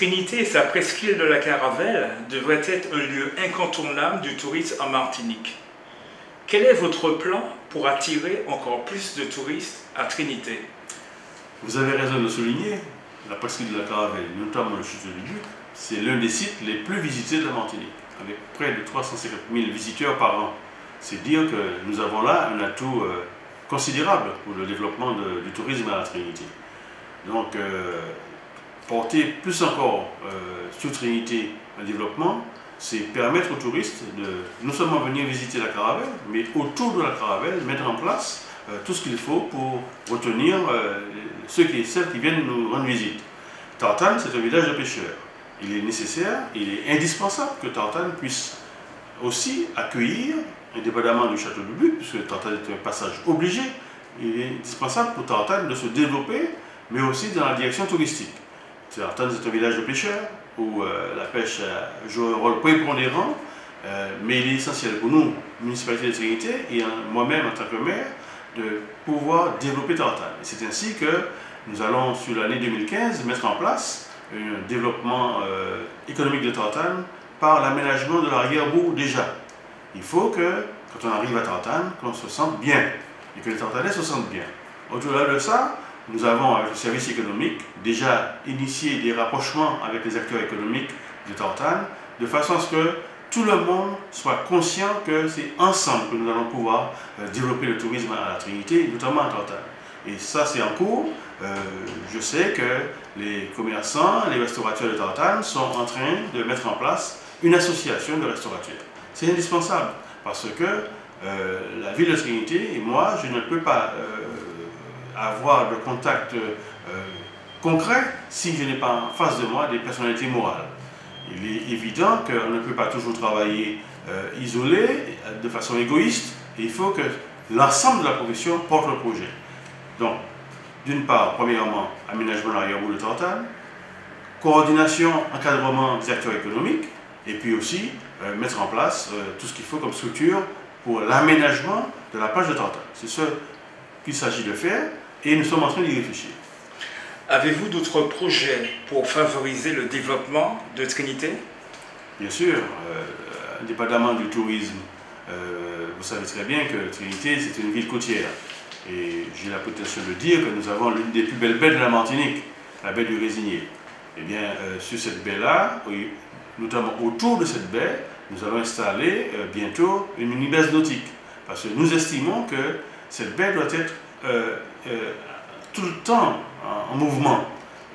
Trinité et sa presqu'île de la Caravelle devraient être un lieu incontournable du tourisme en Martinique. Quel est votre plan pour attirer encore plus de touristes à Trinité? Vous avez raison de le souligner, la presqu'île de la Caravelle, notamment le château du Buc, c'est l'un des sites les plus visités de la Martinique, avec près de 350 000 visiteurs par an. C'est dire que nous avons là un atout considérable pour le développement du tourisme à la Trinité. Donc, porter plus encore sur Trinité un développement, c'est permettre aux touristes de non seulement venir visiter la Caravelle, mais autour de la Caravelle, mettre en place tout ce qu'il faut pour retenir ceux et celles qui viennent nous rendre visite. Tartane, c'est un village de pêcheurs. Il est nécessaire, il est indispensable que Tartane puisse aussi accueillir, indépendamment du château du Buc, puisque Tartane est un passage obligé, il est indispensable pour Tartane de se développer, mais aussi dans la direction touristique. Tartane, c'est un village de pêcheurs où la pêche joue un rôle prépondérant, mais il est essentiel pour nous, municipalité de Trinité, et moi-même en tant que maire, de pouvoir développer Tartane. C'est ainsi que nous allons, sur l'année 2015, mettre en place un développement économique de Tartane par l'aménagement de l'arrière-bourg déjà. Il faut que, quand on arrive à Tartane, qu'on se sente bien, et que les Tartanais se sentent bien. Au-delà de ça, nous avons, avec le service économique, déjà initié des rapprochements avec les acteurs économiques de Tartane, de façon à ce que tout le monde soit conscient que c'est ensemble que nous allons pouvoir développer le tourisme à la Trinité, notamment à Tartane. Et ça, c'est en cours. Je sais que les commerçants, les restaurateurs de Tartane sont en train de mettre en place une association de restaurateurs. C'est indispensable parce que la ville de Trinité et moi, je ne peux pas avoir de contact concret si je n'ai pas en face de moi des personnalités morales. Il est évident qu'on ne peut pas toujours travailler isolé, de façon égoïste, et il faut que l'ensemble de la profession porte le projet. Donc, d'une part, premièrement, aménagement de l'arrière-bourg de Tartane, coordination, encadrement des acteurs économiques, et puis aussi mettre en place tout ce qu'il faut comme structure pour l'aménagement de la plage de Tartane. C'est ce qu'il s'agit de faire, et nous sommes en train d'y réfléchir. Avez-vous d'autres projets pour favoriser le développement de Trinité? Bien sûr, indépendamment du tourisme, vous savez très bien que Trinité, c'est une ville côtière. Et j'ai la prétention de dire que nous avons l'une des plus belles baies de la Martinique, la baie du Résigné. Eh bien, sur cette baie-là, notamment autour de cette baie, nous allons installer bientôt une mini-base nautique. Parce que nous estimons que cette baie doit être tout le temps en mouvement.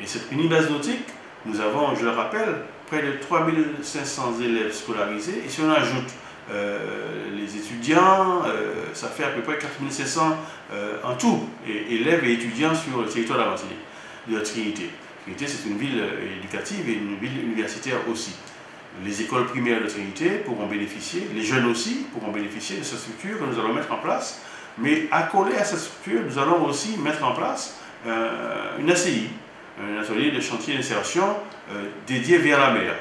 Et cette mini-base nautique, nous avons, je le rappelle, près de 3500 élèves scolarisés. Et si on ajoute les étudiants, ça fait à peu près 4500 en tout, élèves et étudiants sur le territoire de la Martinique, de la Trinité. Trinité, c'est une ville éducative et une ville universitaire aussi. Les écoles primaires de Trinité pourront bénéficier, les jeunes aussi pourront bénéficier de cette structure que nous allons mettre en place. Mais accolé à cette structure, nous allons aussi mettre en place une ACI, un atelier de chantier d'insertion dédié vers la mer.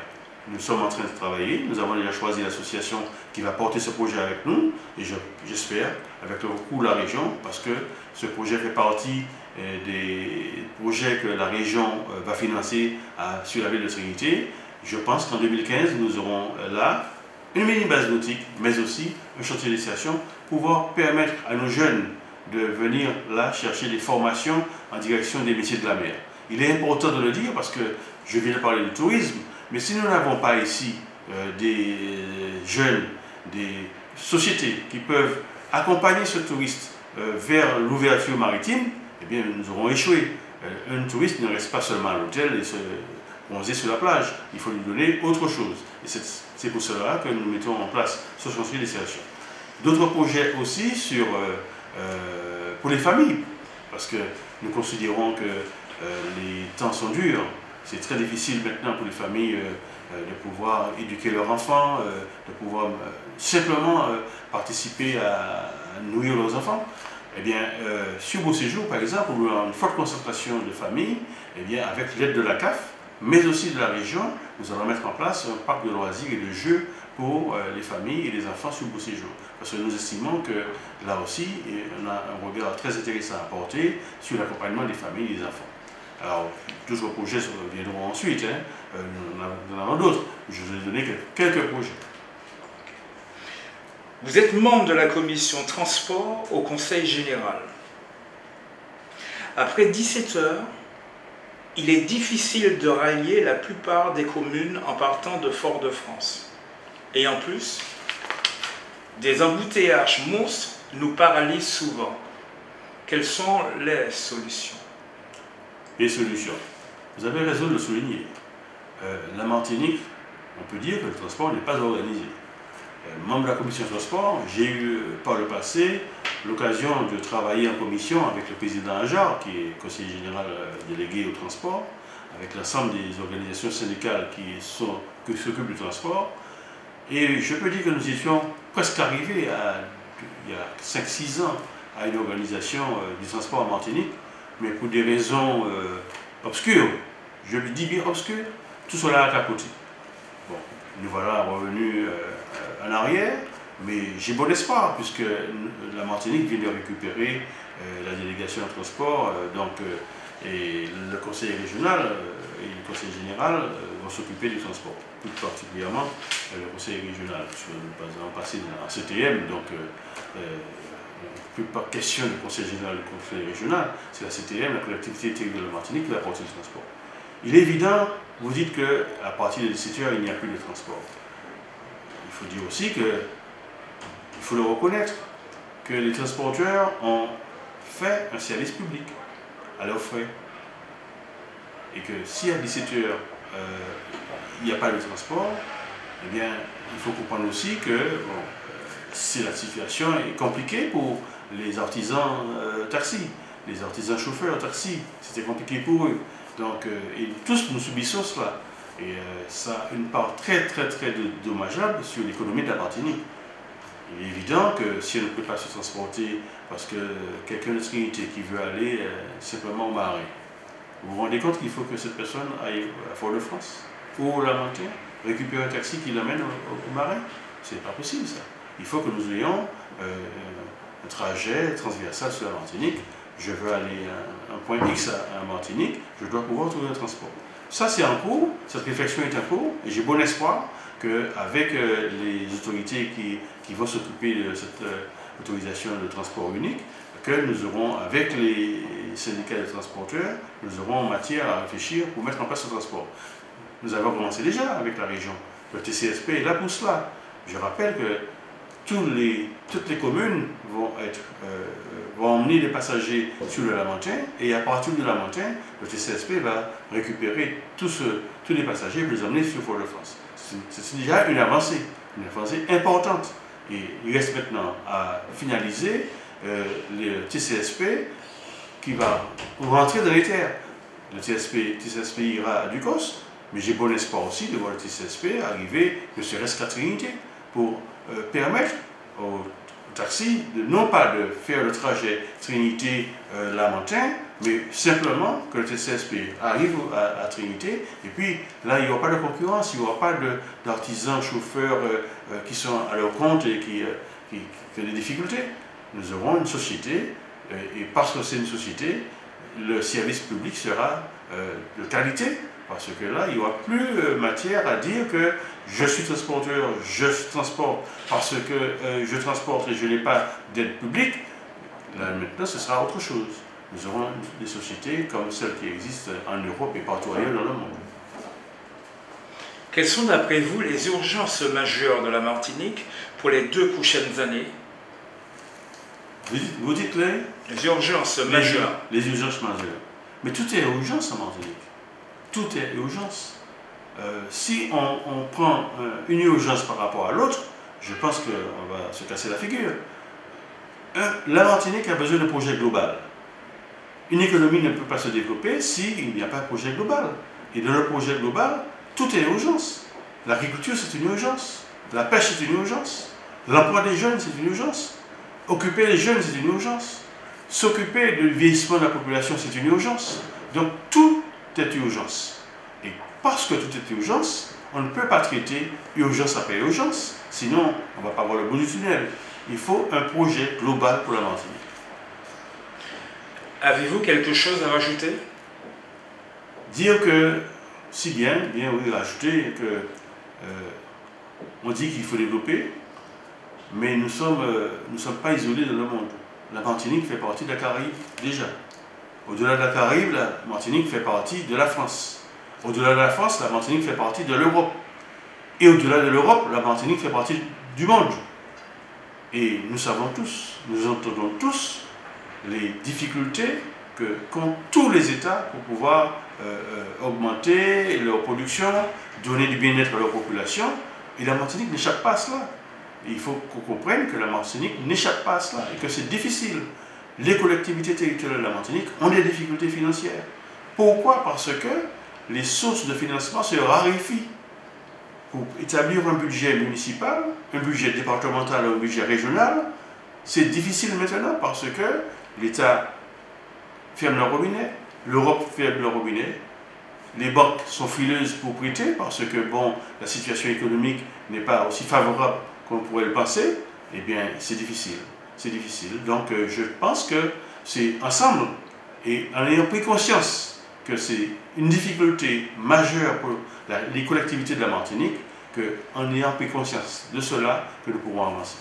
Nous sommes en train de travailler, nous avons déjà choisi l'association qui va porter ce projet avec nous, et j'espère, avec le recours de la région, parce que ce projet fait partie des projets que la région va financer sur la ville de Trinité. Je pense qu'en 2015, nous aurons là une mini-base nautique, mais aussi un chantier d'insertion pour pouvoir permettre à nos jeunes de venir là chercher des formations en direction des métiers de la mer. Il est important de le dire parce que je viens de parler du tourisme, mais si nous n'avons pas ici des jeunes, des sociétés qui peuvent accompagner ce touriste vers l'ouverture maritime, eh bien nous aurons échoué. Un touriste ne reste pas seulement à l'hôtel et se bronzer sur la plage, il faut lui donner autre chose. Et c'est pour cela que nous mettons en place ce chantier d'insertion. D'autres projets aussi pour les familles, parce que nous considérons que les temps sont durs. C'est très difficile maintenant pour les familles de pouvoir éduquer leurs enfants, de pouvoir simplement participer à nourrir leurs enfants. Eh bien, sur Beau Séjour, par exemple, où il y a une forte concentration de familles, eh bien, avec l'aide de la CAF, mais aussi de la région, nous allons mettre en place un parc de loisirs et de jeux pour les familles et les enfants sur Beau Séjour. Parce que nous estimons que là aussi, on a un regard très intéressant à porter sur l'accompagnement des familles et des enfants. Alors, d'autres projets viendront ensuite, hein. Nous en avons d'autres. Je vous ai donné quelques projets. Vous êtes membre de la commission transport au Conseil général. Après 17 heures, il est difficile de rallier la plupart des communes en partant de Fort-de-France. Et en plus, des embouteillages monstres nous paralysent souvent. Quelles sont les solutions? Les solutions. Vous avez raison de le souligner. La Martinique, on peut dire que le transport n'est pas organisé. Membre de la commission transport, j'ai eu par le passé l'occasion de travailler en commission avec le président Ajar, qui est conseiller général délégué au transport, avec l'ensemble des organisations syndicales qui s'occupent du transport. Et je peux dire que nous étions presque arrivés il y a 5-6 ans à une organisation du transport en Martinique, mais pour des raisons obscures, je lui dis bien obscures, tout cela a capoté. Bon, nous voilà revenus en arrière, mais j'ai bon espoir, puisque la Martinique vient de récupérer la délégation de transport, et le conseil régional et le conseil général vont s'occuper du transport, plus particulièrement le conseil régional, puisque nous allons passer en CTM, donc plus pas question du conseil général et du conseil régional, c'est la CTM, la collectivité territoriale de la Martinique, qui va porter le transport. Il est évident, vous dites qu'à partir de 17 heures, il n'y a plus de transport. Il faut dire aussi que, il faut le reconnaître, que les transporteurs ont fait un service public à leurs frais. Et que si à 17 heures, il n'y a pas de transport, eh bien, il faut comprendre aussi que si la situation est compliquée pour les artisans taxi, les artisans chauffeurs taxi, c'était compliqué pour eux. Donc, et tous nous subissons cela. Et ça a une part très dommageable sur l'économie de la Martinique. Il est évident que si on ne peut pas se transporter parce que quelqu'un de Trinité qui veut aller simplement au Marais, vous vous rendez compte qu'il faut que cette personne aille à Fort-de-France ou au Lamentin, récupérer un taxi qui l'amène au Marais? C'est pas possible ça. Il faut que nous ayons un trajet transversal sur la Martinique. Je veux aller à un point X à Martinique, je dois pouvoir trouver un transport. Ça c'est en cours, cette réflexion est en cours, et j'ai bon espoir qu'avec les autorités qui vont s'occuper de cette autorisation de transport unique, que nous aurons, avec les syndicats de transporteurs, nous aurons matière à réfléchir pour mettre en place ce transport. Nous avons commencé déjà avec la région. Le TCSP est là pour cela. Je rappelle que toutes les communes vont emmener des passagers sur le Lamentin, et à partir du Lamentin, le TCSP va récupérer tous les passagers et les emmener sur Fort-de-France. C'est déjà une avancée importante. Et il reste maintenant à finaliser le TCSP qui va rentrer dans les terres. Le TCSP ira à Ducos, mais j'ai bon espoir aussi de voir le TCSP arriver, ne serait-ce qu'à Trinité, pour permettre aux taxis non pas de faire le trajet Trinité-Lamentin, mais simplement que le TCSP arrive à Trinité, et puis là il n'y aura pas de concurrence, il n'y aura pas d'artisans chauffeurs qui sont à leur compte et qui font des difficultés. Nous aurons une société, et parce que c'est une société, le service public sera de qualité. Parce que là, il n'y aura plus matière à dire que je suis transporteur, je transporte parce que je transporte et je n'ai pas d'aide publique. Là, maintenant, ce sera autre chose. Nous aurons des sociétés comme celles qui existent en Europe et partout ailleurs dans le monde. Quelles sont d'après vous les urgences majeures de la Martinique pour les 2 prochaines années? Vous dites les urgences majeures. Les urgences majeures. Mais tout est urgence en Martinique. Tout est urgence. Si on prend une urgence par rapport à l'autre, je pense qu'on va se casser la figure. La Martinique a besoin d'un projet global. Une économie ne peut pas se développer s'il n'y a pas de projet global. Et dans le projet global, tout est urgence. L'agriculture, c'est une urgence. La pêche, c'est une urgence. L'emploi des jeunes, c'est une urgence. Occuper les jeunes, c'est une urgence. S'occuper du vieillissement de la population, c'est une urgence. Donc tout est urgence. Et parce que tout est urgence, on ne peut pas traiter urgence après urgence. Sinon, on ne va pas voir le bout du tunnel. Il faut un projet global pour la Martinique. Avez-vous quelque chose à rajouter? dire que, si bien oui, rajouter que on dit qu'il faut développer, mais nous ne sommes pas isolés dans le monde. La Martinique fait partie de la Caraïbe déjà. Au-delà de la Caraïbe, la Martinique fait partie de la France. Au-delà de la France, la Martinique fait partie de l'Europe. Et au-delà de l'Europe, la Martinique fait partie du monde. Et nous savons tous, nous entendons tous les difficultés qu'ont tous les États pour pouvoir augmenter leur production, donner du bien-être à leur population. Et la Martinique n'échappe pas à cela. Et il faut qu'on comprenne que la Martinique n'échappe pas à cela et que c'est difficile. Les collectivités territoriales de la Martinique ont des difficultés financières. Pourquoi? Parce que les sources de financement se raréfient. Pour établir un budget municipal, un budget départemental ou un budget régional, c'est difficile maintenant parce que l'État ferme le robinet, l'Europe ferme le robinet, les banques sont frileuses pour prêter parce que bon, la situation économique n'est pas aussi favorable qu'on pourrait le penser. Eh bien, c'est difficile. C'est difficile. Donc, je pense que c'est ensemble, et en ayant pris conscience que c'est une difficulté majeure pour les collectivités de la Martinique, qu'en ayant pris conscience de cela, que nous pourrons avancer.